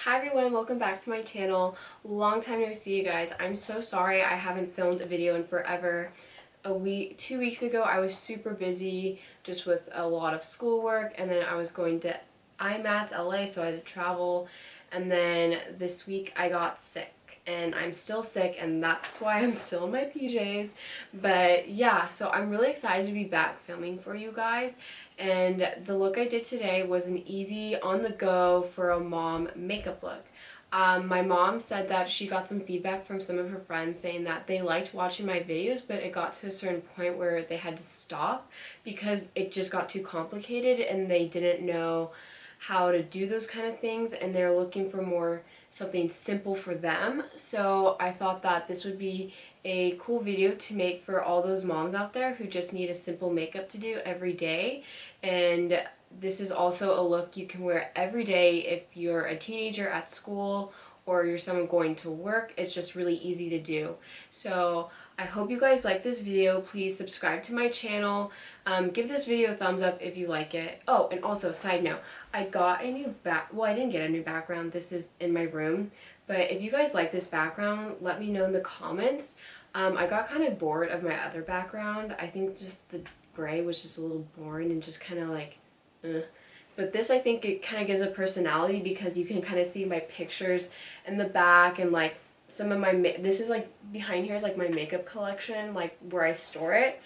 Hi everyone, welcome back to my channel. Long time no see you guys. I'm so sorry I haven't filmed a video in forever. 2 weeks ago I was super busy just with a lot of schoolwork, and then I was going to IMATS LA, so I had to travel, and then this week I got sick. And I'm still sick, and that's why I'm still in my PJs. But yeah, so I'm really excited to be back filming for you guys. And the look I did today was an easy on the go for a mom makeup look. My mom said that she got some feedback from some of her friends saying that they liked watching my videos, but it got to a certain point where they had to stop because it just got too complicated and they didn't know how to do those kind of things, and they're looking for something simple for them. So I thought that this would be a cool video to make for all those moms out there who just need a simple makeup to do every day. And this is also a look you can wear every day if you're a teenager at school or you're someone going to work. It's just really easy to do. So I hope you guys like this video. Please subscribe to my channel. Give this video a thumbs up if you like it. Oh, and also, side note, I got a new I didn't get a new background. This is in my room. But if you guys like this background, let me know in the comments. I got kind of bored of my other background. I think just the gray was just a little boring and just kind of like, But this, I think it kind of gives a personality because you can kind of see my pictures in the back, and like some of my, this is like behind here is like my makeup collection, like where I store it.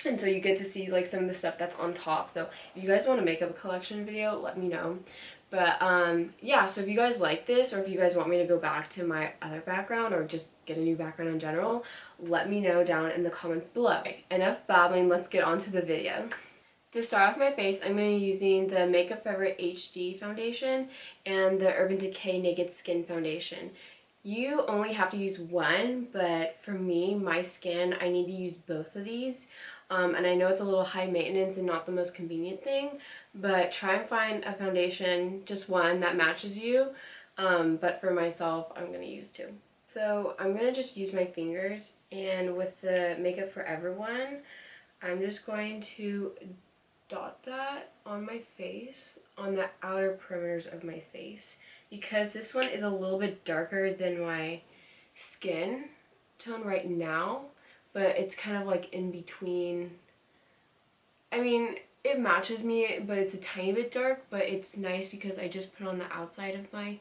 And so you get to see like some of the stuff that's on top. So if you guys want a makeup collection video, let me know. But yeah, so if you guys like this, or if you guys want me to go back to my other background or just get a new background in general, let me know down in the comments below. Okay, enough babbling, let's get on to the video. To start off my face, I'm going to be using the Makeup Forever HD foundation and the Urban Decay Naked Skin foundation. You only have to use one, but for me, my skin, I need to use both of these. And I know it's a little high maintenance and not the most convenient thing, but try and find a foundation, just one, that matches you. But for myself, I'm going to use two. So I'm going to just use my fingers, and with the Makeup Forever one, I'm just going to dot that on my face, on the outer perimeters of my face, because this one is a little bit darker than my skin tone right now, but it's kind of like in between. I mean, it matches me, but it's a tiny bit dark, but it's nice because I just put it on the outside of my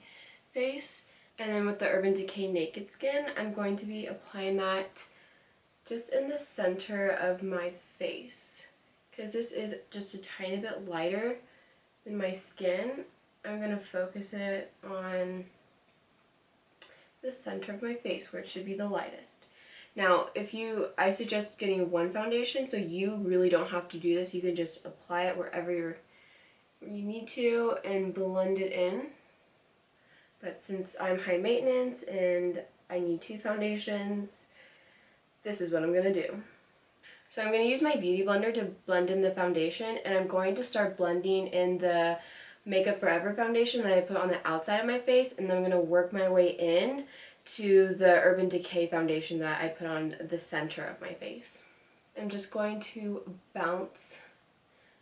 face. And then with the Urban Decay Naked Skin, I'm going to be applying that just in the center of my face, because this is just a tiny bit lighter than my skin. I'm going to focus it on the center of my face where it should be the lightest. Now, I suggest getting one foundation, so you really don't have to do this. You can just apply it wherever you need to and blend it in. But since I'm high maintenance and I need two foundations, this is what I'm going to do. So I'm going to use my Beauty Blender to blend in the foundation, and I'm going to start blending in the Makeup Forever foundation that I put on the outside of my face, and then I'm going to work my way in to the Urban Decay foundation that I put on the center of my face. I'm just going to bounce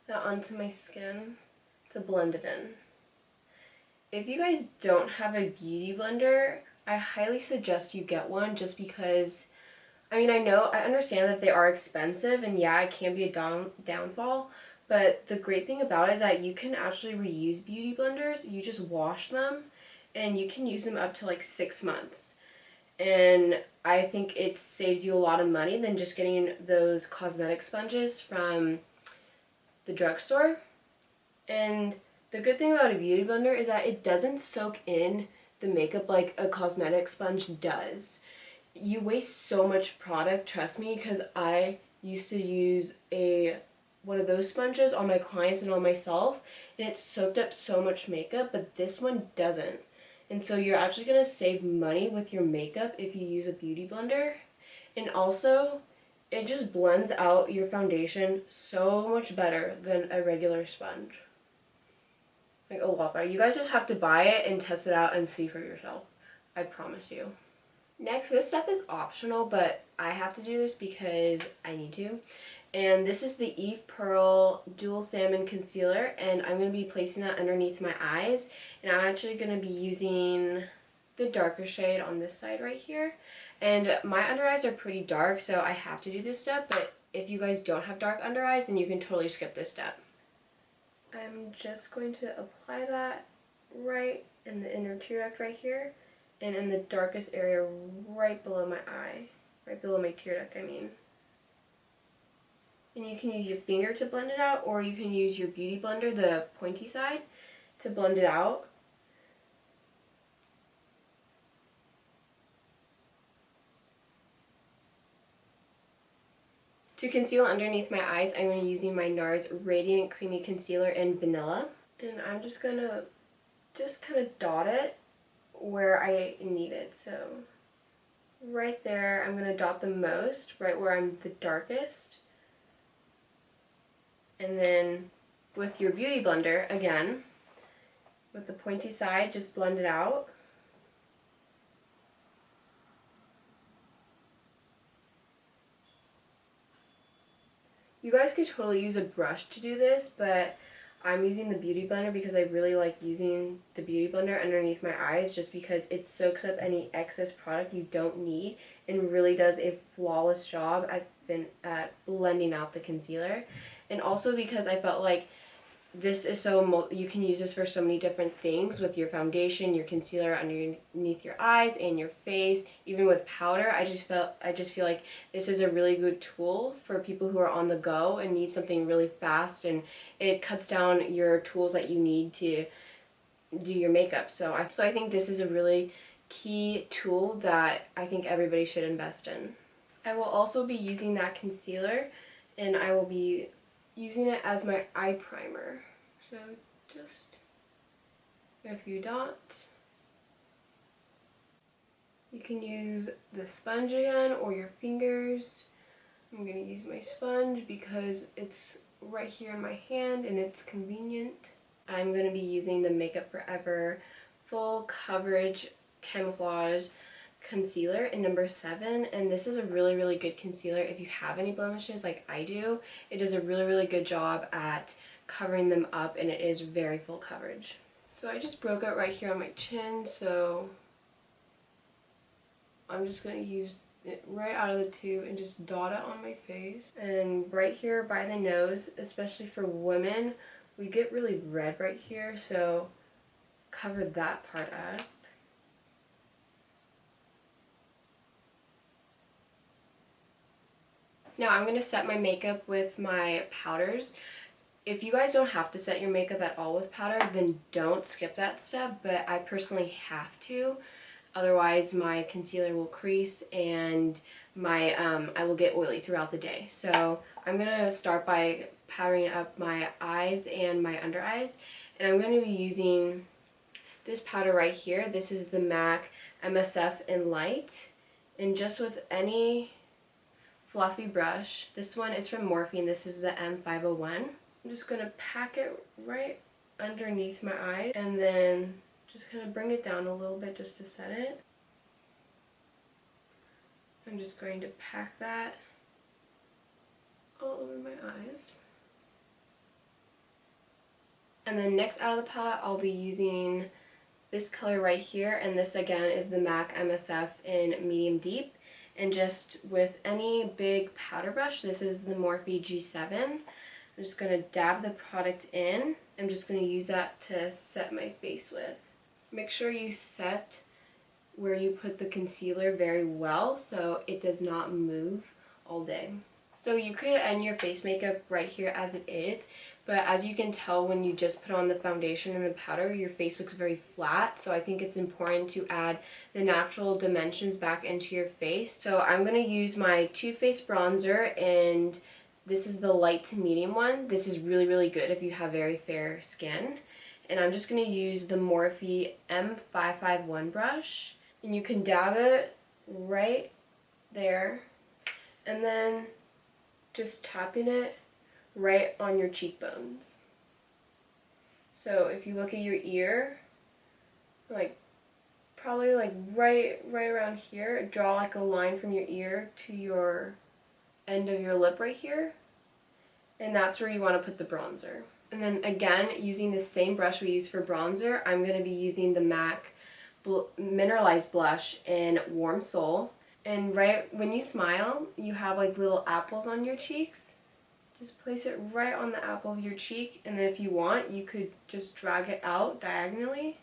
that onto my skin to blend it in. If you guys don't have a Beauty Blender, I highly suggest you get one, just because, I mean, I understand that they are expensive, and yeah, it can be a downfall, but the great thing about it is that you can actually reuse Beauty Blenders. You just wash them, and you can use them up to like 6 months. And I think it saves you a lot of money than just getting those cosmetic sponges from the drugstore. And the good thing about a Beauty Blender is that it doesn't soak in the makeup like a cosmetic sponge does. You waste so much product, trust me, because I used to use one of those sponges on my clients and on myself, and it soaked up so much makeup, but this one doesn't. And so you're actually going to save money with your makeup if you use a Beauty Blender. And also, it just blends out your foundation so much better than a regular sponge. Like, a lot better. You guys just have to buy it and test it out and see for yourself. I promise you. Next, this stuff is optional, but I have to do this because I need to. And this is the Peral Dual Salmon Concealer, and I'm going to be placing that underneath my eyes. And I'm actually going to be using the darker shade on this side right here. And my under eyes are pretty dark, so I have to do this step, but if you guys don't have dark under eyes, then you can totally skip this step. I'm just going to apply that right in the inner tear duct right here, and in the darkest area right below my eye, right below my tear duct, I mean. And you can use your finger to blend it out, or you can use your beauty blender, the pointy side, to blend it out. To conceal underneath my eyes, I'm going to be using my Nars Radiant Creamy Concealer in Vanilla. And I'm just going to kind of dot it where I need it. So right there, I'm going to dot the most, right where I'm the darkest. And then with your beauty blender, again, with the pointy side, just blend it out. You guys could totally use a brush to do this, but I'm using the beauty blender because I really like using the beauty blender underneath my eyes, just because it soaks up any excess product you don't need and really does a flawless job at blending out the concealer. And also because I felt like this is you can use this for so many different things with your foundation, your concealer underneath your eyes and your face, even with powder. I just feel like this is a really good tool for people who are on the go and need something really fast, and it cuts down your tools that you need to do your makeup. So I think this is a really key tool that I think everybody should invest in. I will also be using that concealer, and I will be using it as my eye primer. So just a few dots. You can use the sponge again or your fingers. I'm going to use my sponge because it's right here in my hand and it's convenient. I'm going to be using the Makeup Forever Full Coverage Camouflage Concealer in number 7, and this is a really good concealer if you have any blemishes like I do. It does a really good job at covering them up, and it is very full coverage. So I just broke out right here on my chin, so I'm just going to use it right out of the tube and just dot it on my face. And right here by the nose, especially for women, we get really red right here, so cover that part up. Now I'm going to set my makeup with my powders. If you guys don't have to set your makeup at all with powder, then don't skip that step, but I personally have to. Otherwise my concealer will crease and I will get oily throughout the day. So I'm going to start by powdering up my eyes and my under eyes, and I'm going to be using this powder right here. This is the MAC MSF in Light, and just with any fluffy brush. This one is from Morphe, and this is the M501. I'm just going to pack it right underneath my eye and then just kind of bring it down a little bit just to set it. I'm just going to pack that all over my eyes. And then next out of the palette, I'll be using this color right here, and this again is the MAC MSF in Medium Deep. And just with any big powder brush, this is the Morphe G7. I'm just going to dab the product in. I'm just going to use that to set my face with. Make sure you set where you put the concealer very well so it does not move all day. So you could end your face makeup right here as it is, but as you can tell when you just put on the foundation and the powder, your face looks very flat, so I think it's important to add the natural dimensions back into your face. So I'm going to use my Too Faced bronzer, and this is the light to medium one. This is really good if you have very fair skin. And I'm just going to use the Morphe M551 brush, and you can dab it right there, and then just tapping it right on your cheekbones. So if you look at your ear, like probably like right around here, draw like a line from your ear to your end of your lip right here, and that's where you want to put the bronzer. And then again, using the same brush we used for bronzer, I'm going to be using the MAC mineralized blush in Warm Soul. And right when you smile, you have like little apples on your cheeks. Just place it right on the apple of your cheek, and then if you want, you could just drag it out diagonally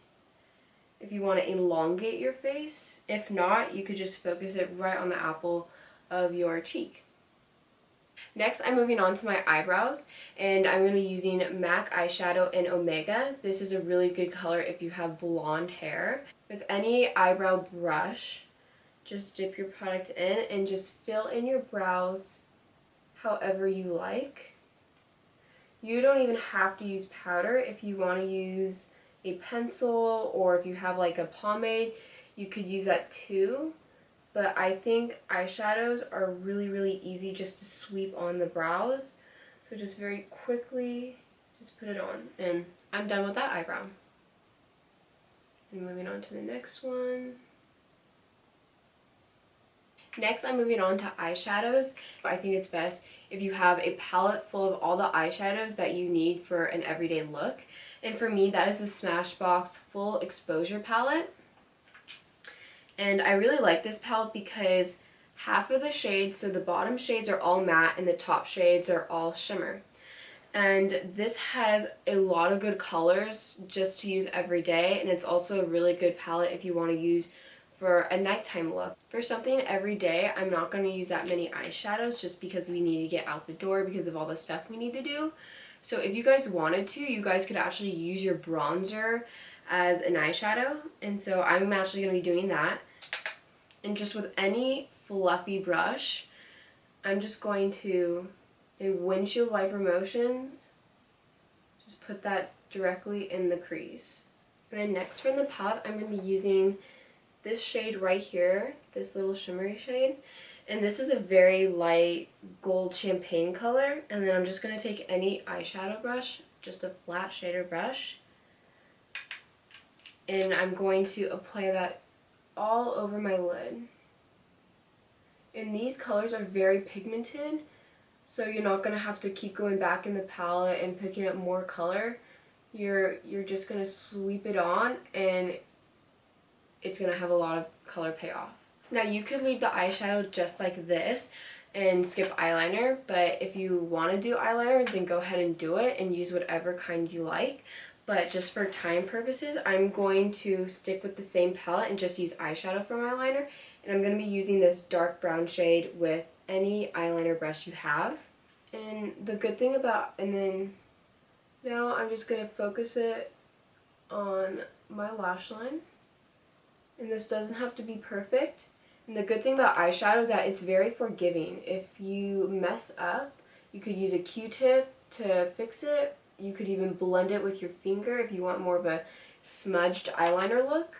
if you want to elongate your face. If not, you could just focus it right on the apple of your cheek. Next, I'm moving on to my eyebrows, and I'm going to be using MAC eyeshadow in Omega. This is a really good color if you have blonde hair. With any eyebrow brush, just dip your product in and just fill in your brows however you like. You don't even have to use powder. If you want to use a pencil or if you have like a pomade, you could use that too. But I think eyeshadows are really easy just to sweep on the brows. So just very quickly, just put it on. And I'm done with that eyebrow. And moving on to the next one. Next, I'm moving on to eyeshadows. I think it's best if you have a palette full of all the eyeshadows that you need for an everyday look. And for me, that is the Smashbox Full Exposure Palette. And I really like this palette because half of the shades, so the bottom shades are all matte and the top shades are all shimmer. And this has a lot of good colors just to use every day, and it's also a really good palette if you want to use for a nighttime look. For something every day, I'm not going to use that many eyeshadows just because we need to get out the door because of all the stuff we need to do. So if you guys wanted to, you guys could actually use your bronzer as an eyeshadow, and so I'm actually going to be doing that. And just with any fluffy brush, I'm just going to, in windshield wiper motions, just put that directly in the crease. And then next from the palette, I'm going to be using this shade right here, this little shimmery shade. And this is a very light gold champagne color. And then I'm just going to take any eyeshadow brush, just a flat shader brush, and I'm going to apply that all over my lid. And these colors are very pigmented, so you're not going to have to keep going back in the palette and picking up more color. You're just going to sweep it on, and it's going to have a lot of color payoff. Now you could leave the eyeshadow just like this and skip eyeliner, but if you want to do eyeliner, then go ahead and do it and use whatever kind you like. But just for time purposes, I'm going to stick with the same palette and just use eyeshadow for my eyeliner. And I'm going to be using this dark brown shade with any eyeliner brush you have. And the good thing about, and then now I'm just going to focus it on my lash line. And this doesn't have to be perfect. And the good thing about eyeshadow is that it's very forgiving. If you mess up, you could use a Q-tip to fix it. You could even blend it with your finger if you want more of a smudged eyeliner look.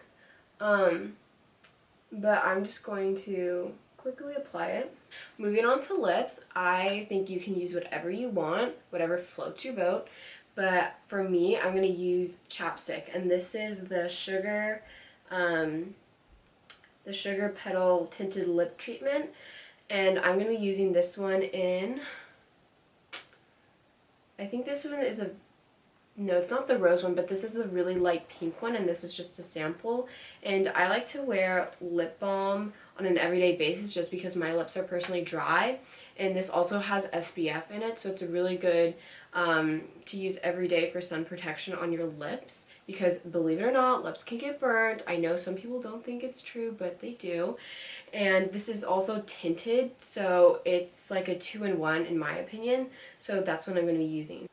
But I'm just going to quickly apply it. Moving on to lips, I think you can use whatever you want, whatever floats your boat. But for me, I'm going to use chapstick, and this is the Sugar Petal Tinted Lip Treatment, and I'm going to be using this one in, I think this one is a, no, it's not the rose one, but this is a really light pink one, and this is just a sample. And I like to wear lip balm on an everyday basis just because my lips are personally dry, and this also has SPF in it, so it's a really good to use every day for sun protection on your lips, because believe it or not, lips can get burnt. I know some people don't think it's true, but they do. And this is also tinted, so it's like a 2-in-1 in my opinion, so that's what I'm going to be using.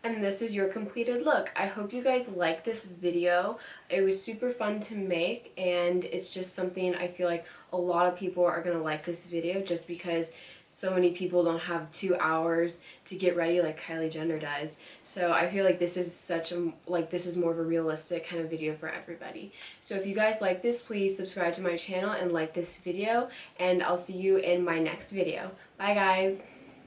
And this is your completed look. I hope you guys like this video. It was super fun to make, and it's just something I feel like a lot of people are gonna like this video just because so many people don't have 2 hours to get ready like Kylie Jenner does. So I feel like this is this is more of a realistic kind of video for everybody. So if you guys like this, please subscribe to my channel and like this video, and I'll see you in my next video. Bye guys!